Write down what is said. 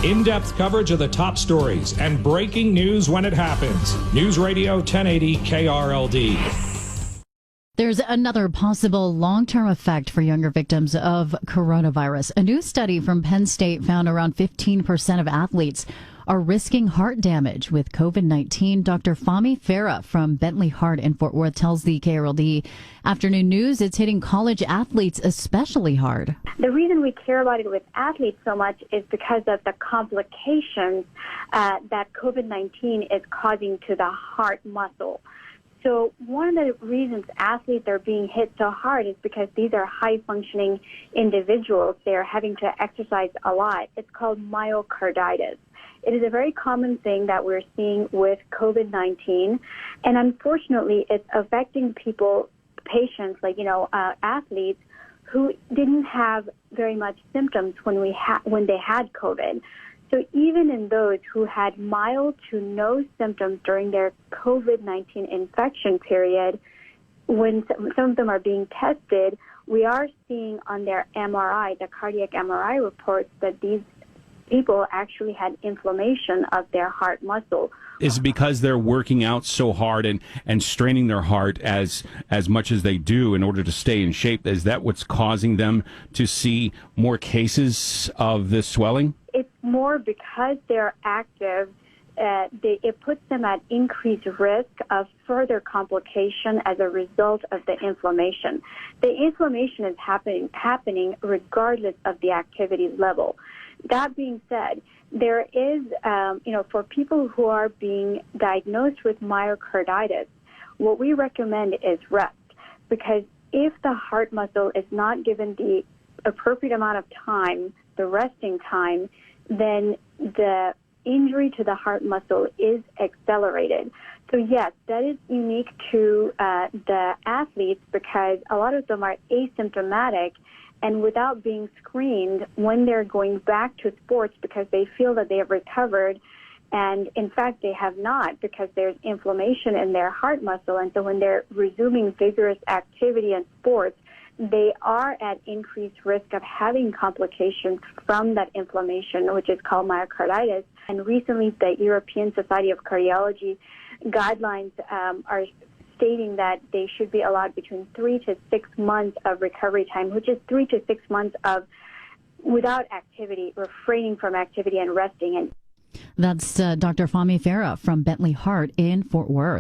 In-depth coverage of the top stories and breaking news when it happens. News Radio 1080 KRLD. There's another possible long-term effect for younger victims of coronavirus. A new study from Penn State found around 15% of athletes are risking heart damage with COVID-19. Dr. Fahmi Farah from Bentley Heart in Fort Worth tells the KRLD Afternoon News it's hitting college athletes especially hard. The reason we care about it with athletes so much is because of the complications that COVID-19 is causing to the heart muscle. So one of the reasons athletes are being hit so hard is because these are high-functioning individuals. They are having to exercise a lot. It's called myocarditis. It is a very common thing that we're seeing with COVID-19, and unfortunately, it's affecting patients like athletes who didn't have very much symptoms when they had COVID. So even in those who had mild to no symptoms during their COVID-19 infection period, when some of them are being tested, we are seeing on their MRI, the cardiac MRI reports, that these people actually had inflammation of their heart muscle. Is it because they're working out so hard and straining their heart as much as they do in order to stay in shape? Is that what's causing them to see more cases of this swelling? It's more because they're active. It puts them at increased risk of further complication as a result of the inflammation. The inflammation is happening regardless of the activity level. That being said, there is, for people who are being diagnosed with myocarditis, what we recommend is rest, because if the heart muscle is not given the appropriate amount of time, the resting time, then the injury to the heart muscle is accelerated. So yes, that is unique to the athletes because a lot of them are asymptomatic, and without being screened when they're going back to sports because they feel that they have recovered, and in fact they have not because there's inflammation in their heart muscle, and so when they're resuming vigorous activity in sports, they are at increased risk of having complications from that inflammation, which is called myocarditis. And recently, the European Society of Cardiology guidelines are stating that they should be allowed between 3 to 6 months of recovery time, which is 3 to 6 months of without activity, refraining from activity and resting. That's Dr. Fahmi Farah from Bentley Heart in Fort Worth.